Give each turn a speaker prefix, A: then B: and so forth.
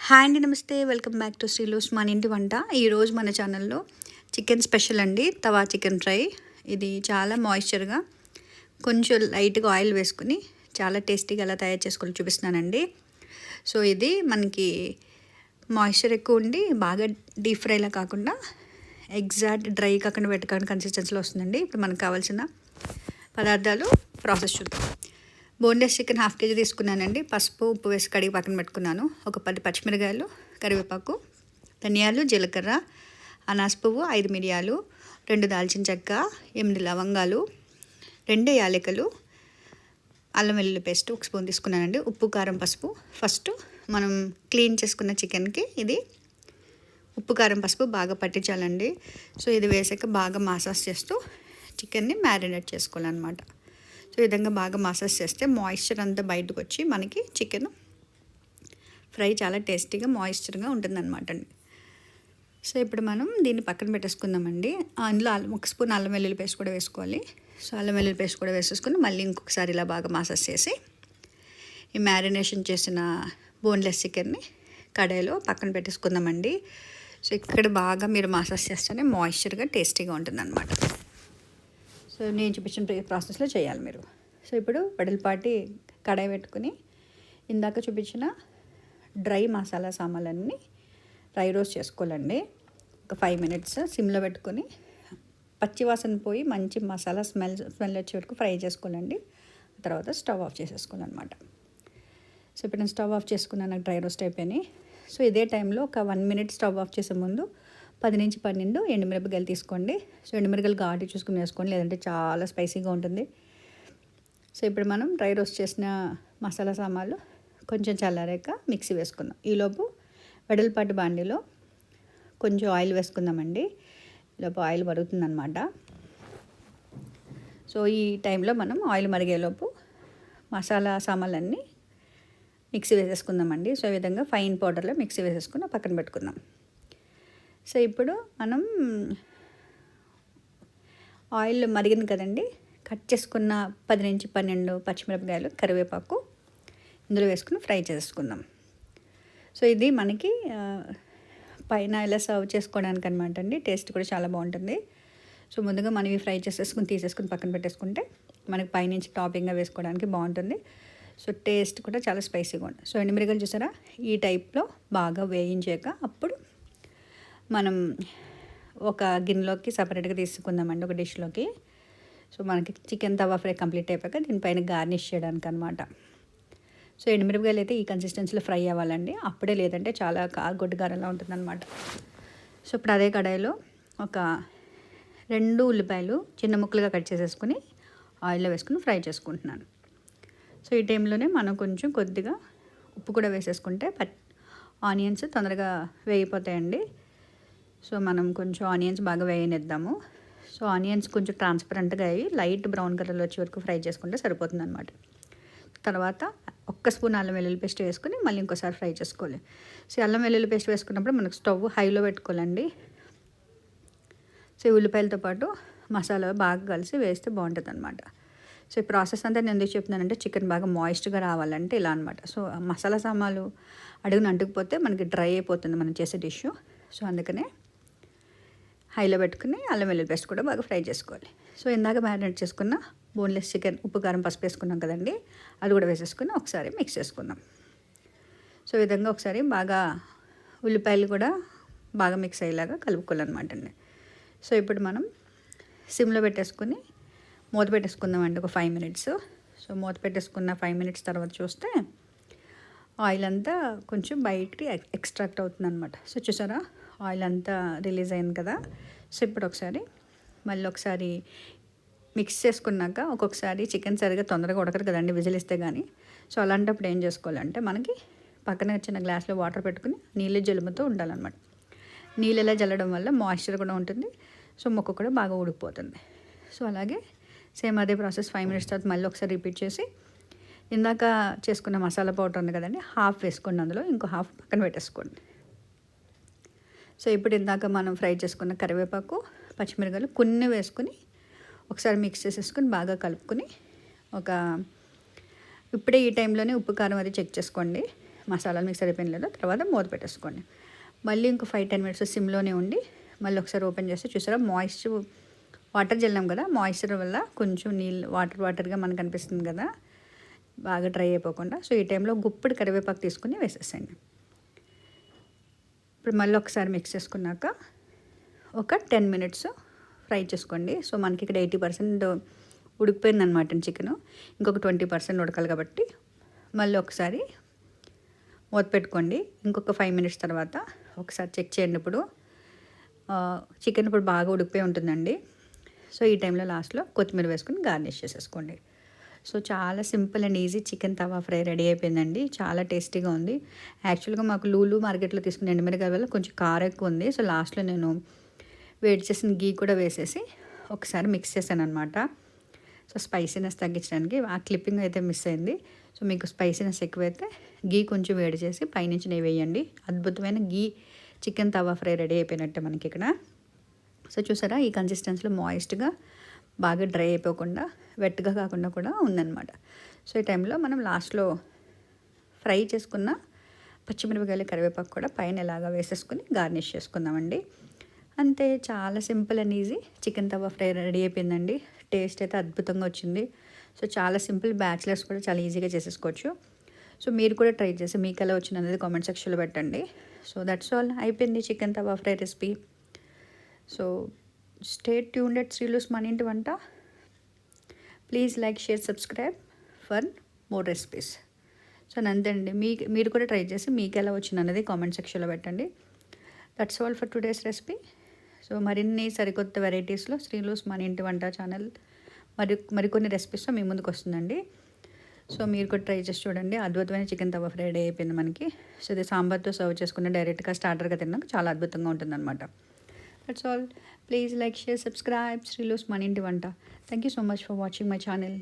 A: Hi అండి, నమస్తే. Welcome back to శ్రీలూస్ మన ఇంటి వంట. ఈరోజు మన ఛానల్లో చికెన్ స్పెషల్ అండి, తవా చికెన్ ఫ్రై. ఇది చాలా మాయిశ్చర్గా కొంచెం లైట్గా ఆయిల్ వేసుకుని చాలా టేస్టీగా ఎలా తయారు చేసుకొని చూపిస్తున్నానండి. సో ఇది మనకి మాయిశ్చర్ ఎక్కువ ఉండి బాగా డీప్ ఫ్రైలా కాకుండా ఎగ్జాక్ట్ డ్రై కాకుండా వెట్టకాకుండా కన్సిస్టెన్సీలో వస్తుందండి. ఇప్పుడు మనకు కావాల్సిన పదార్థాలు ప్రాసెస్ చూద్దాం. బోన్లెస్ చికెన్ 1/2 kg తీసుకున్నానండి. పసుపు, ఉప్పు వేసి కడిగి పక్కన పెట్టుకున్నాను. ఒక 10 పచ్చిమిరకాయలు, కరివేపాకు, ధనియాలు, జీలకర్ర, అనాస పువ్వు, 5 మిరియాలు, 2 దాల్చిన చెక్క, 8 లవంగాలు, 2 యాలకులు, అల్లం వెల్లుల్లి పేస్ట్ 1 స్పూన్ తీసుకున్నానండి. ఉప్పు, కారం, పసుపు. ఫస్ట్ మనం క్లీన్ చేసుకున్న చికెన్కి ఇది ఉప్పు, కారం, పసుపు బాగా పట్టించాలండి. సో ఇది వేసాక బాగా మసాజ్ చేస్తూ చికెన్ని మ్యారినేట్ చేసుకోవాలన్నమాట. సో ఈ విధంగా బాగా మసాజ్ చేస్తే మాయిశ్చర్ అంతా బయటకు వచ్చి మనకి చికెన్ ఫ్రై చాలా టేస్టీగా మాయిశ్చర్గా ఉంటుందన్నమాట అండి. సో ఇప్పుడు మనం దీన్ని పక్కన పెట్టేసుకుందామండి. అందులో 1 స్పూన్ అల్లం వెల్లుల్లి పేస్ట్ కూడా వేసుకోవాలి. సో అల్లం వెల్లుల్లి పేస్ట్ కూడా వేసేసుకుని మళ్ళీ ఇంకొకసారి ఇలా బాగా మసాజ్ చేసి ఈ మ్యారినేషన్ చేసిన బోన్లెస్ చికెన్ని కడాయిలో పక్కన పెట్టేసుకుందామండి. సో ఇక్కడ బాగా మీరు మసాజ్ చేస్తేనే మాయిశ్చర్గా టేస్టీగా ఉంటుందన్నమాట. సో నేను చూపించిన ప్రాసెస్లో చేయాలి మీరు. సో ఇప్పుడు వెడల్పాటి కడాయి పెట్టుకుని ఇందాక చూపించిన డ్రై మసాలా సామాన్లన్నీ డ్రై రోస్ట్ చేసుకోవాలండి. ఒక 5 minutes సిమ్లో పెట్టుకొని పచ్చివాసన పోయి మంచి మసాలా స్మెల్ వచ్చే వరకు ఫ్రై చేసుకోవాలండి. తర్వాత స్టవ్ ఆఫ్ చేసేసుకోవాలన్నమాట. సో ఇప్పుడు నేను స్టవ్ ఆఫ్ చేసుకున్నాను, నాకు డ్రై రోస్ట్ అయిపోయినాయి. సో ఇదే టైంలో ఒక 1 minute స్టవ్ ఆఫ్ చేసే ముందు 10 నుంచి 12 ఎండుమిరపకాయలు తీసుకోండి. సో ఎండుమిరపకాయలు ఘాటు చూసుకుని వేసుకోండి, లేదంటే చాలా స్పైసీగా ఉంటుంది. సో ఇప్పుడు మనం డ్రై రోస్ట్ చేసిన మసాలా సామాన్లు కొంచెం చల్లారాక మిక్సీ వేసుకుందాం. ఈలోపు వెడల్పాటి బాండీలో కొంచెం ఆయిల్ వేసుకుందామండి. ఈలోపు ఆయిల్ మరుగుతుందన్నమాట. సో ఈ టైంలో మనం ఆయిల్ మరిగేలోపు మసాలా సామాన్లన్నీ మిక్సీ వేసేసుకుందామండి. సో ఈ విధంగా ఫైన్ పౌడర్లో మిక్సీ వేసేసుకుని పక్కన పెట్టుకుందాం. సో ఇప్పుడు మనం ఆయిల్ మరిగింది కదండి, కట్ చేసుకున్న 10 నుంచి 12 పచ్చిమిరపకాయలు, కరివేపాకు ఇందులో వేసుకుని ఫ్రై చేసుకుందాం. సో ఇది మనకి పైన ఇలా సర్వ్ చేసుకోవడానికి అనమాట అండి. టేస్ట్ కూడా చాలా బాగుంటుంది. సో ముందుగా మనం ఇవి ఫ్రై చేసేసుకుని తీసేసుకుని పక్కన పెట్టేసుకుంటే మనకి పైనుంచి టాపింగ్గా వేసుకోవడానికి బాగుంటుంది. సో టేస్ట్ కూడా చాలా స్పైసీగా ఉంటుంది. సో ఎండుమిరపకాయలు చూసారా, ఈ టైప్లో బాగా వేయించాక అప్పుడు మనం ఒక గిన్నెలోకి సపరేట్గా తీసుకుందామండి, ఒక డిష్లోకి. సో మనకి చికెన్ తవా ఫ్రై కంప్లీట్ అయిపోయాక దీనిపైన గార్నిష్ చేయడానికి అనమాట. సో ఎండుమిరపకాయలు అయితే ఈ కన్సిస్టెన్సీలో ఫ్రై అవ్వాలండి, అప్పుడే లేదంటే చాలా గొడ్డు గారెలా ఉంటుందన్నమాట. సో ఇప్పుడు అదే కడాయిలో ఒక 2 ఉల్లిపాయలు చిన్న ముక్కలుగా కట్ చేసేసుకుని ఆయిల్లో వేసుకుని ఫ్రై చేసుకుంటున్నాను. సో ఈ టైంలోనే మనం కొంచెం కొద్దిగా ఉప్పు కూడా వేసేసుకుంటే ఆనియన్స్ తొందరగా వేగిపోతాయండి. సో మనం కొంచెం ఆనియన్స్ బాగా వేయనిద్దాము. సో ఆనియన్స్ కొంచెం ట్రాన్స్పరెంట్గా అయ్యి లైట్ బ్రౌన్ కలర్లో వచ్చే వరకు ఫ్రై చేసుకుంటే సరిపోతుంది అనమాట. తర్వాత 1 స్పూన్ అల్లం వెల్లుల్లి పేస్ట్ వేసుకుని మళ్ళీ ఇంకోసారి ఫ్రై చేసుకోవాలి. సో అల్లం వెల్లుల్లి పేస్ట్ వేసుకున్నప్పుడు మనకు స్టవ్ హైలో పెట్టుకోవాలండి. సో ఈ ఉల్లిపాయలతో పాటు మసాలా బాగా కలిసి వేస్తే బాగుంటుంది అనమాట. సో ఈ ప్రాసెస్ అంతా నేను ఎందుకు చెప్తున్నానంటే చికెన్ బాగా మాయిస్ట్గా రావాలంటే ఇలా అనమాట. సో మసాలా సామాన్లు అడుగున అంటుకుపోతే మనకి డ్రై అయిపోతుంది మనం చేసే డిష్. సో అందుకనే హైలో పెట్టుకుని అల్లం వెల్లుల్లి పేస్ట్ కూడా బాగా ఫ్రై చేసుకోవాలి. సో ఇందాక మ్యారినేట్ చేసుకున్న బోన్లెస్ చికెన్ ఉప్పు, కారం, పసుపు వేసుకున్నాం కదండి, అది కూడా వేసేసుకుని ఒకసారి మిక్స్ చేసుకుందాం. సో ఈ విధంగా ఒకసారి బాగా ఉల్లిపాయలు కూడా బాగా మిక్స్ అయ్యేలాగా కలుపుకోవాలన్నమాట అండి. సో ఇప్పుడు మనం సిమ్లో పెట్టేసుకుని మూత పెట్టేసుకుందామండి ఒక 5 minutes. సో మూత పెట్టేసుకున్న 5 minutes తర్వాత చూస్తే ఆయిల్ అంతా కొంచెం బయటికి ఎక్స్ట్రాక్ట్ అవుతుంది అనమాట. సో చూసారా, ఆయిల్ అంతా రిలీజ్ అయింది కదా. సో ఇప్పుడు ఒకసారి మళ్ళీ ఒకసారి మిక్స్ చేసుకున్నాక ఒక్కొక్కసారి చికెన్ సరిగా తొందరగా ఉడకదు కదండి విజిల్ ఇస్తే కానీ. సో అలాంటప్పుడు ఏం చేసుకోవాలంటే మనకి పక్కన చిన్న గ్లాస్లో వాటర్ పెట్టుకుని నీళ్ళు జలుముతూ ఉండాలన్నమాట. నీళ్ళు ఎలా జల్లడం వల్ల మాయిశ్చర్ కూడా ఉంటుంది. సో ముక్క కూడా బాగా ఉడికిపోతుంది. సో అలాగే సేమ్ అదే ప్రాసెస్ 5 minutes తర్వాత మళ్ళీ ఒకసారి రిపీట్ చేసి ఇందాక చేసుకున్న మసాలా పౌడర్ ఉంది కదండి, హాఫ్ వేసుకోండి, అందులో ఇంకో హాఫ్ పక్కన పెట్టేసుకోండి. సో ఇప్పుడు ఇందాక మనం ఫ్రై చేసుకున్న కరివేపాకు, పచ్చిమిరపకాయలు కొన్ని వేసుకుని ఒకసారి మిక్స్ చేసేసుకుని బాగా కలుపుకొని ఇప్పుడే ఈ టైంలోనే ఉప్పు, కారం అది చెక్ చేసుకోండి. మసాలాలు మీకు సరిపోయిన లేదో తర్వాత మూత పెట్టేసుకోండి. మళ్ళీ ఇంకో 5-10 మినిట్స్ సిమ్లోనే ఉండి మళ్ళీ ఒకసారి ఓపెన్ చేస్తే చూసారా వాటర్ జల్లాం కదా, మాయిశ్చర్ వల్ల కొంచెం నీళ్ళు వాటర్గా మనకు అనిపిస్తుంది కదా, బాగా డ్రై అయిపోకుండా. సో ఈ టైంలో గుప్పెడు కరివేపాకు తీసుకుని వేసేసేయండి. ఇప్పుడు మళ్ళీ ఒకసారి మిక్స్ చేసుకున్నాక ఒక 10 మినిట్స్ ఫ్రై చేసుకోండి. సో మనకి ఇక్కడ 80% ఉడికిపోయిందనమాట చికెను, ఇంకొక 20% ఉడకాలి కాబట్టి మళ్ళీ ఒకసారి మూత పెట్టుకోండి. ఇంకొక 5 మినిట్స్ తర్వాత ఒకసారి చెక్ చేయండి. ఇప్పుడు చికెన్ ఇప్పుడు బాగా ఉడికిపోయి ఉంటుందండి. సో ఈ టైంలో లాస్ట్లో కొత్తిమీర వేసుకుని గార్నిష్ చేసేసుకోండి. సో చాలా simple and easy chicken tawa fry ready అయిపోయిందండి. చాలా టేస్టీగా ఉంది. యాక్చువల్గా మాకు లూలు మార్కెట్లో తీసుకున్న ఎండుమిరకాయ వల్ల కొంచెం కారం ఎక్కువ ఉంది. సో లాస్ట్లో నేను వేడి చేసిన గీ కూడా వేసేసి ఒకసారి మిక్స్ చేశాను అనమాట. సో స్పైసీనెస్ తగ్గించడానికి ఆ క్లిప్పింగ్ అయితే మిస్ అయింది. సో మీకు స్పైసీనెస్ ఎక్కువైతే గీ కొంచెం వేడి చేసి పైనుంచి నెయ్యి వేయండి. అద్భుతమైన గీ చికెన్ తవా ఫ్రై రెడీ అయిపోయినట్టే మనకి ఇక్కడ. సో చూసారా, ఈ కన్సిస్టెన్సీలో మాయిస్ట్గా బాగా డ్రై అయిపోకుండా వెట్గా కాకుండా కూడా ఉందన్నమాట. సో ఈ టైంలో మనం లాస్ట్లో ఫ్రై చేసుకున్న పచ్చిమిరపకాయలు కరివేపాకు కూడా పైన ఇలాగా వేసేసుకుని గార్నిష్ చేసుకుందామండి. అంతే, చాలా simple and easy chicken tawa fry ready అయిపోయిందండి. టేస్ట్ అయితే అద్భుతంగా వచ్చింది. సో చాలా సింపుల్, బ్యాచిలర్స్ కూడా చాలా ఈజీగా చేసేసుకోవచ్చు. సో మీరు కూడా ట్రై చేసి మీకు ఎలా వచ్చింది అనేది కామెంట్ సెక్షన్లో పెట్టండి. సో దట్స్ ఆల్, అయిపోయింది chicken tawa fry recipe. So stay tuned at Srilus మన ఇంటి వంట. Please like, share, subscribe for more recipes. So అంతే అండి, మీరు కూడా ట్రై చేసి మీకు ఎలా వచ్చింది అనేది కామెంట్ సెక్షన్లో పెట్టండి. That's all for today's recipe. So మరిన్ని సరికొత్త వెరైటీస్లో శ్రీలూస్ మన ఇంటి వంట ఛానల్ మరికొన్ని రెసిపీస్తో మీ ముందుకు వస్తుందండి. సో మీరు కూడా ట్రై చేసి చూడండి. అద్భుతమైన చికెన్ తవా ఫ్రై రెడీ అయిపోయింది మనకి. సో ఇది సాంబార్తో సర్వ్ చేసుకుని డైరెక్ట్గా స్టార్టర్గా తిన్నాక చాలా అద్భుతంగా ఉంటుందన్నమాట. That's all. Please like, share, subscribe Srilus మన ఇంటి వంట. Thank you so much for watching my channel.